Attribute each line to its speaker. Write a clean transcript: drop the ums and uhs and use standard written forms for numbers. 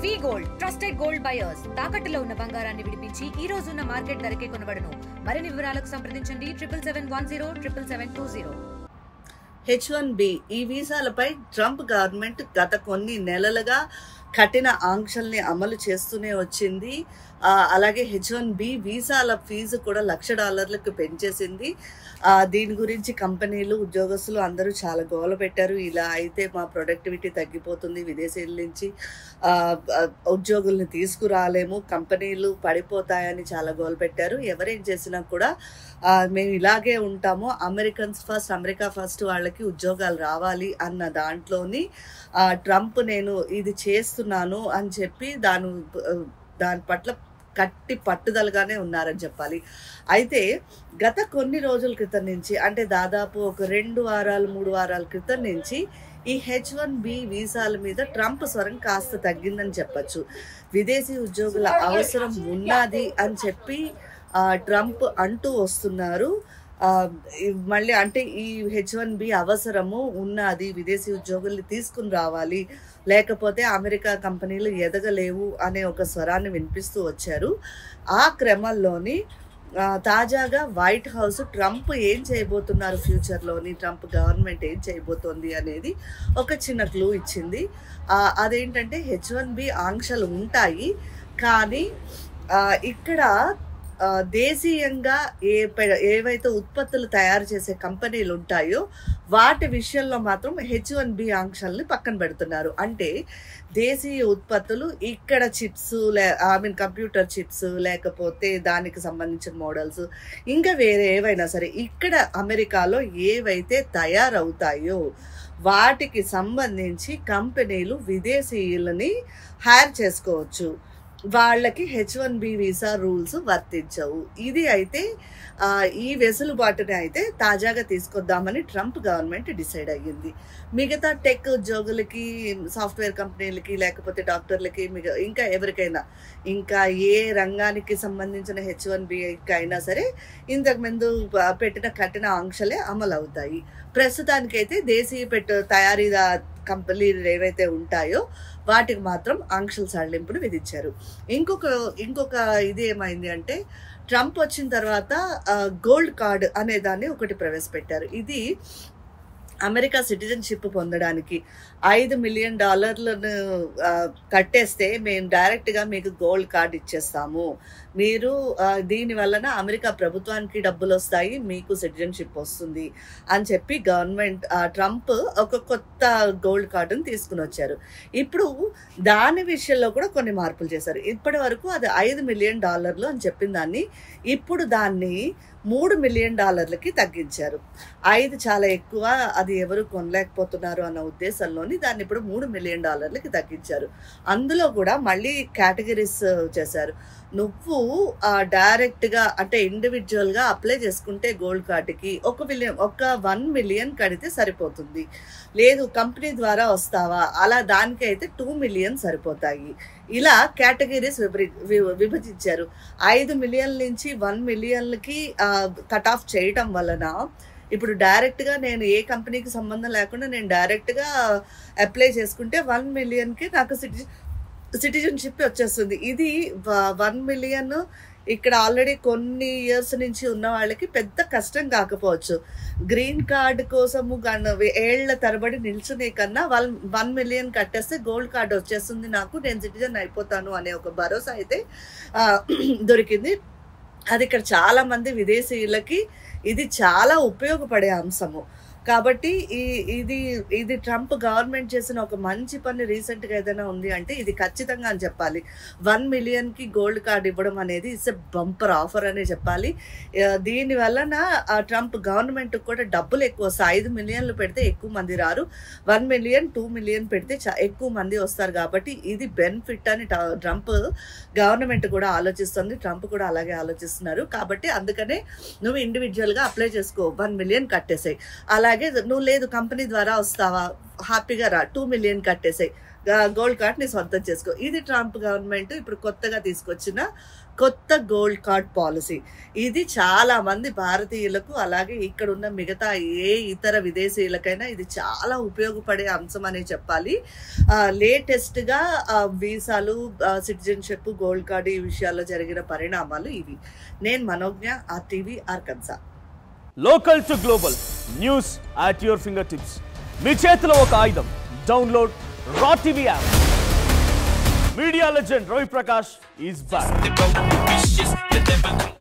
Speaker 1: వి gold trusted gold buyers తాకట్టులో ఉన్న బంగారాన్ని విడిపించి ఈ రోజు ఉన్న మార్కెట్ ధరకే కొనబడును. మరిన్ని వివరాలకు సంప్రదించండి 7771077720.
Speaker 2: H1B ఈ వీసాలపై ట్రంప్ గవర్నమెంట్ గత కొన్ని నెలలుగా కఠిన ఆంక్షల్ని అమలు చేస్తూనే వచ్చింది. అలాగే H1B వీసాల ఫీజు కూడా $1,00,000 పెంచేసింది. దీని గురించి కంపెనీలు ఉద్యోగస్తులు అందరూ చాలా గోల పెట్టారు. ఇలా అయితే మా ప్రొడక్టివిటీ తగ్గిపోతుంది, విదేశీయుల నుంచి ఉద్యోగుల్ని తీసుకురాలేము, కంపెనీలు పడిపోతాయని చాలా గోల పెట్టారు. ఎవరేం చేసినా కూడా మేము ఇలాగే ఉంటాము, అమెరికన్స్ ఫస్ట్, అమెరికా ఫస్ట్, వాళ్ళకి ఉద్యోగాలు రావాలి అన్న దాంట్లోని ట్రంప్ నేను ఇది చేస్తున్నాను అని చెప్పి దాని పట్ల కట్టి పట్టుదలగానే ఉన్నారని చెప్పాలి. అయితే గత కొన్ని రోజుల క్రితం నుంచి, అంటే దాదాపు ఒక 2 వారాలు 3 వారాల క్రితం నుంచి ఈ H1B వీసాల మీద ట్రంప్ స్వరం కాస్త తగ్గిందని చెప్పచ్చు. విదేశీ ఉద్యోగుల అవసరం ఉన్నది అని చెప్పి ట్రంప్ అంటూ వస్తున్నారు. మళ్ళీ అంటే ఈ H1B అవసరము ఉన్నది, విదేశీ ఉద్యోగుల్ని తీసుకుని రావాలి, లేకపోతే అమెరికా కంపెనీలు ఎదగలేవు అనే ఒక స్వరాన్ని వినిపిస్తూ వచ్చారు. ఆ క్రమంలోని తాజాగా వైట్ హౌస్ ట్రంప్ ఏం చేయబోతున్నారు, ఫ్యూచర్లోని ట్రంప్ గవర్నమెంట్ ఏం చేయబోతోంది అనేది ఒక చిన్న క్లూ ఇచ్చింది. అదేంటంటే H1B ఆంక్షలు ఉంటాయి, కానీ ఇక్కడ దేశీయంగా ఏవైతే ఉత్పత్తులు తయారు చేసే కంపెనీలు ఉంటాయో వాటి విషయంలో మాత్రం H1B ఆంక్షల్ని పక్కన పెడుతున్నారు. అంటే దేశీయ ఉత్పత్తులు ఇక్కడ చిప్స్, కంప్యూటర్ చిప్స్, లేకపోతే దానికి సంబంధించిన మోడల్స్, ఇంకా వేరే ఏవైనా సరే ఇక్కడ అమెరికాలో ఏవైతే తయారవుతాయో వాటికి సంబంధించి కంపెనీలు విదేశీయులని హైర్ చేసుకోవచ్చు. వాళ్ళకి H1B వీసా రూల్స్ వర్తించవు. ఇది అయితే ఈ వెసులుబాటుని అయితే తాజాగా తీసుకొద్దామని ట్రంప్ గవర్నమెంట్ డిసైడ్ అయ్యింది. మిగతా టెక్ ఉద్యోగులకి, సాఫ్ట్వేర్ కంపెనీలకి, లేకపోతే డాక్టర్లకి, ఇంకా ఎవరికైనా, ఇంకా ఏ రంగానికి సంబంధించిన H1B అయినా సరే ఇంతకుముందు పెట్టిన కఠిన ఆంక్షలే అమలు అవుతాయి. ప్రస్తుతానికైతే దేశీయ తయారీ కంపెనీలు ఏవైతే ఉంటాయో వాటికి మాత్రం ఆంక్షల సడలింపును విధించారు. ఇంకొక ఇది ఏమైంది అంటే, ట్రంప్ వచ్చిన తర్వాత గోల్డ్ కార్డ్ అనే దాన్ని ఒకటి ప్రవేశపెట్టారు. ఇది అమెరికా సిటిజన్షిప్ పొందడానికి $5 మిలియన్ కట్టేస్తే మేము డైరెక్ట్గా మీకు గోల్డ్ కార్డ్ ఇచ్చేస్తాము, మీరు దీని వలన అమెరికా ప్రభుత్వానికి డబ్బులు వస్తాయి, మీకు సిటిజన్షిప్ వస్తుంది అని చెప్పి ట్రంప్ ఒక కొత్త గోల్డ్ కార్డును తీసుకుని వచ్చారు. ఇప్పుడు దాని విషయంలో కూడా కొన్ని మార్పులు చేశారు. ఇప్పటి వరకు అది $5 మిలియన్ అని చెప్పిన దాన్ని ఇప్పుడు దాన్ని $3 మిలియన్ తగ్గించారు. 5 చాలా ఎక్కువ, అది ఎవరు కొనలేకపోతున్నారు అన్న ఉద్దేశంలోని దాన్ని ఇప్పుడు $3 మిలియన్ తగ్గించారు. అందులో కూడా మళ్ళీ కేటగిరీస్ చేశారు. నువ్వు డైరెక్ట్గా అంటే ఇండివిజువల్గా అప్లై చేసుకుంటే గోల్డ్ కార్డుకి ఒక $1 మిలియన్ కడితే సరిపోతుంది. లేదు కంపెనీ ద్వారా వస్తావా, అలా దానికి అయితే $2 మిలియన్ సరిపోతాయి. ఇలా కేటగిరీస్ విభజించారు. 5 మిలియన్ నుంచి 1 మిలియన్కి కట్ ఆఫ్ చేయటం వలన ఇప్పుడు డైరెక్ట్గా నేను ఏ కంపెనీకి సంబంధం లేకుండా నేను డైరెక్ట్గా అప్లై చేసుకుంటే 1 మిలియన్కి నాకు సిటిజన్షిప్ వచ్చేస్తుంది. ఇది 1 మిలియన్ ఇక్కడ ఆల్రెడీ కొన్ని ఇయర్స్ నుంచి ఉన్న వాళ్ళకి పెద్ద కష్టం కాకపోవచ్చు. గ్రీన్ కార్డు కోసము ఏళ్ల తరబడి నిల్చునే కన్నా 1 మిలియన్ కట్టేస్తే గోల్డ్ కార్డు వచ్చేస్తుంది, నాకు నేను సిటిజన్ అయిపోతాను అనే ఒక భరోసా అయితే దొరికింది. అది ఇక్కడ చాలా మంది విదేశీయులకి ఇది చాలా ఉపయోగపడే అంశము. కాబట్టి ఇది ట్రంప్ గవర్నమెంట్ చేసిన ఒక మంచి పని రీసెంట్గా ఏదైనా ఉంది అంటే ఇది ఖచ్చితంగా అని చెప్పాలి. 1 మిలియన్కి గోల్డ్ కార్డ్ ఇవ్వడం అనేది ఇట్స్ ఎ బంపర్ ఆఫర్ అనే చెప్పాలి. దీని వలన ట్రంప్ గవర్నమెంట్ కూడా డబ్బులు ఎక్కువ వస్తాయి. 5 మిలియన్లు పెడితే ఎక్కువ మంది రారు, 1 మిలియన్ 2 మిలియన్ పెడితే ఎక్కువ మంది వస్తారు. కాబట్టి ఇది బెనిఫిట్ అని ట్రంప్ గవర్నమెంట్ కూడా ఆలోచిస్తుంది, ట్రంప్ కూడా అలాగే ఆలోచిస్తున్నారు. కాబట్టి అందుకనే నువ్వు ఇండివిజువల్గా అప్లై చేసుకో, 1 మిలియన్ కట్టేసాయి. అలాగే నువ్వు లేదు కంపెనీ ద్వారా వస్తావా, హ్యాపీగా రా, 2 మిలియన్ కట్టేసాయి, గోల్డ్ కార్డ్ని సొంతం చేసుకో. ఇది ట్రంప్ గవర్నమెంట్ ఇప్పుడు కొత్తగా తీసుకొచ్చిన కొత్త గోల్డ్ కార్డ్ పాలసీ. ఇది చాలా మంది భారతీయులకు అలాగే ఇక్కడ ఉన్న మిగతా ఏ ఇతర విదేశీయులకైనా ఇది చాలా ఉపయోగపడే అంశం అనే చెప్పాలి. లేటెస్ట్గా వీసాలు, సిటిజన్షిప్, గోల్డ్ కార్డ్ ఈ విషయాల్లో జరిగిన పరిణామాలు ఇవి. నేను Manognya, RTV Arkansas.
Speaker 3: Local to global news at your finger tips. మీ చేతిలో ఒక ఆయుధం. Download R TV app. Media legend Ravi Prakash is back.